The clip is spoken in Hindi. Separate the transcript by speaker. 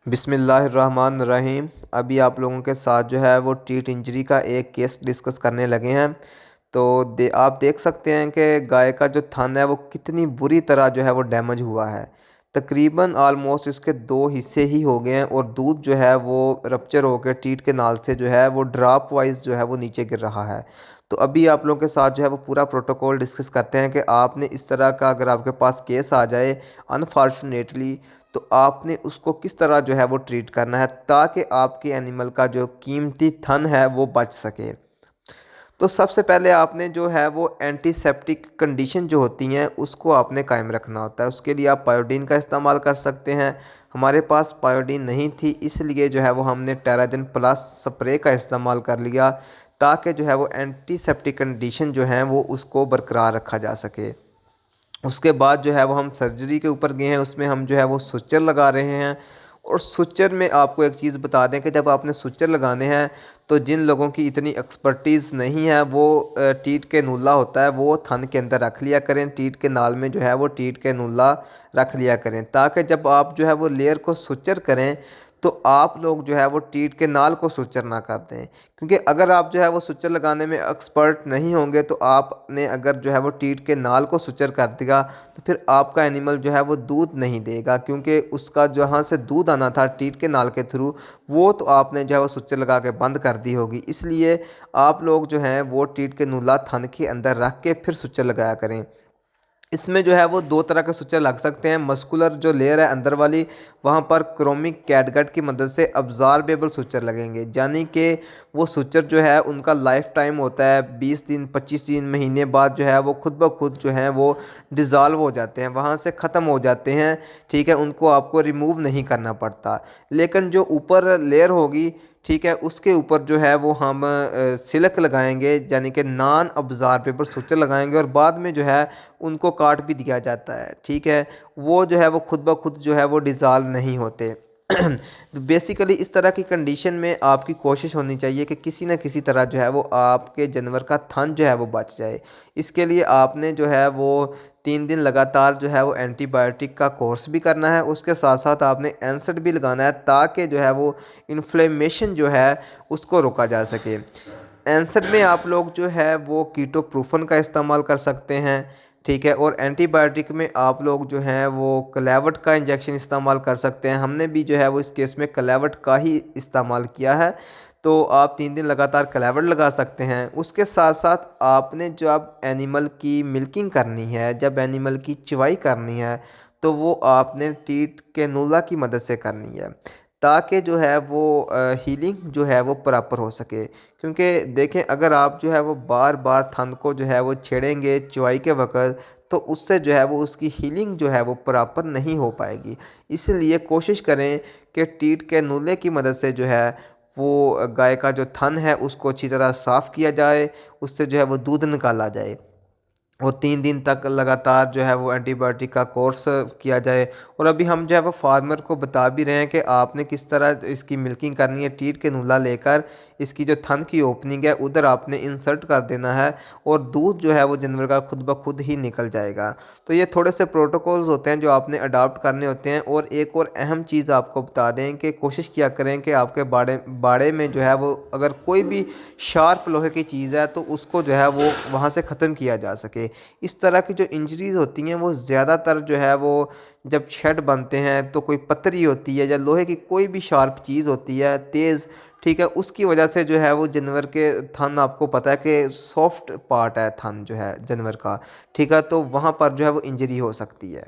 Speaker 1: बिस्मिल्लाहिर्रहमानिर्रहीम। अभी आप लोगों के साथ जो है वो टीट इंजरी का एक केस डिस्कस करने लगे हैं। तो आप देख सकते हैं कि गाय का जो थन है वो कितनी बुरी तरह जो है वो डैमेज हुआ है। तकरीबन आलमोस्ट इसके दो हिस्से ही हो गए हैं और दूध जो है वो रप्चर होकर टीट के नाल से जो है वो ड्रॉप वाइज जो है वो नीचे गिर रहा है। तो अभी आप लोगों के साथ जो है वो पूरा प्रोटोकॉल डिस्कस करते हैं कि आपने इस तरह का अगर आपके पास केस आ जाए अनफॉर्चुनेटली, तो आपने उसको किस तरह जो है वो ट्रीट करना है ताकि आपके एनिमल का जो कीमती थन है वो बच सके। तो सबसे पहले आपने जो है वो एंटीसेप्टिक कंडीशन जो होती हैं उसको आपने कायम रखना होता है। उसके लिए आप पायोडीन का इस्तेमाल कर सकते हैं। हमारे पास पायोडीन नहीं थी, इसलिए जो है वो हमने टेराजन प्लस स्प्रे का इस्तेमाल कर लिया ताकि जो है वो एंटीसेप्टिक कंडीशन जो है वो उसको बरकरार रखा जा सके। उसके बाद जो है वो हम सर्जरी के ऊपर गए हैं, उसमें हम जो है वो सुचर लगा रहे हैं। और सुचर में आपको एक चीज़ बता दें कि जब आपने सुचर लगाने हैं तो जिन लोगों की इतनी एक्सपर्टीज़ नहीं है वो टीट के नूला होता है वो थन के अंदर रख लिया करें, टीट के नाल में जो है वो टीट के नूला रख लिया करें ताकि जब आप जो है वो लेयर को सुचर करें तो आप लोग जो है वो टीट के नाल को सुचर ना कर दें। क्योंकि अगर आप जो है वो सुचर लगाने में एक्सपर्ट नहीं होंगे तो आपने अगर जो है वो टीट के नाल को सुचर कर दिया तो फिर आपका एनिमल जो है वो दूध नहीं देगा, क्योंकि उसका जहाँ से दूध आना था टीट के नाल के थ्रू वो तो आपने जो है वो सुचर लगा के बंद कर दी होगी। इसलिए आप लोग जो हैं वो टीट के नूला थन के अंदर रख के फिर सुचर लगाया करें। इसमें जो है वो दो तरह के स्विचर लग सकते हैं। मस्कुलर जो लेयर है अंदर वाली, वहाँ पर क्रोमिक कैटगट की मदद से अब्जॉर्बेबल स्विचर लगेंगे, यानी कि वो स्विचर जो है उनका लाइफ टाइम होता है 20 दिन 25 दिन महीने बाद जो है वो खुद ब खुद जो है वो डिज़ाल्व हो जाते हैं, वहाँ से ख़त्म हो जाते हैं। ठीक है, उनको आपको रिमूव नहीं करना पड़ता। लेकिन जो ऊपर लेयर होगी, ठीक है, उसके ऊपर जो है वो हम सिल्क लगाएंगे, यानी कि नॉन अब्जॉर्बेबल स्विचर लगाएंगे और बाद में जो है उनको काट भी दिया जाता है। ठीक है, वो जो है वो खुद ब खुद जो है वो डिज़ाल्व नहीं होते। तो बेसिकली इस तरह की कंडीशन में आपकी कोशिश होनी चाहिए कि किसी न किसी तरह जो है वो आपके जानवर का थन जो है वो बच जाए। इसके लिए आपने जो है वो 3 दिन लगातार जो है वो एंटीबायोटिक का कोर्स भी करना है, उसके साथ साथ आपने एनसेड भी लगाना है ताकि जो है वो इन्फ्लेमेशन जो है उसको रोका जा सके। एनसेड में आप लोग जो है वो कीटोप्रूफन का इस्तेमाल कर सकते हैं। ठीक है, और एंटीबायोटिक में आप लोग जो हैं वो क्लेवट का इंजेक्शन इस्तेमाल कर सकते हैं। हमने भी जो है वो इस केस में क्लेवट का ही इस्तेमाल किया है। तो आप 3 दिन लगातार क्लेवट लगा सकते हैं। उसके साथ साथ आपने जब एनिमल की मिल्किंग करनी है, जब एनिमल की चवाई करनी है, तो वो आपने टीट के नूला की मदद से करनी है ताकि जो है वो हीलिंग जो है वो प्रॉपर हो सके। क्योंकि देखें, अगर आप जो है वो बार बार थन को जो है वो छेड़ेंगे चवाई के वक्त तो उससे जो है वो उसकी हीलिंग जो है वो प्रॉपर नहीं हो पाएगी। इसलिए कोशिश करें कि टीट के नूले की मदद से जो है वो गाय का जो थन है उसको अच्छी तरह साफ़ किया जाए, उससे जो है वो दूध निकाला जाए और 3 दिन तक लगातार जो है वो एंटीबायोटिक का कोर्स किया जाए। और अभी हम जो है वो फार्मर को बता भी रहे हैं कि आपने किस तरह इसकी मिल्किंग करनी है। टीट के नूला लेकर इसकी जो थन की ओपनिंग है उधर आपने इंसर्ट कर देना है और दूध जो है वो जानवर का खुद ब खुद ही निकल जाएगा। तो ये थोड़े से प्रोटोकॉल्स होते हैं जो आपने अडॉप्ट करने होते हैं। और एक और अहम चीज़ आपको बता दें कि कोशिश किया करें कि आपके बाड़े में जो है वो अगर कोई भी शार्प लोहे की चीज़ है तो उसको जो है वो वहाँ से ख़त्म किया जा सके। इस तरह की जो इंजरीज़ होती हैं वो ज़्यादातर जो है वो जब शेड बनते हैं तो कोई पतरी होती है या लोहे की कोई भी शार्प चीज़ होती है तेज़, ठीक है, उसकी वजह से जो है वो जानवर के थन, आपको पता है कि सॉफ्ट पार्ट है थन जो है जानवर का, ठीक है, तो वहाँ पर जो है वो इंजरी हो सकती है।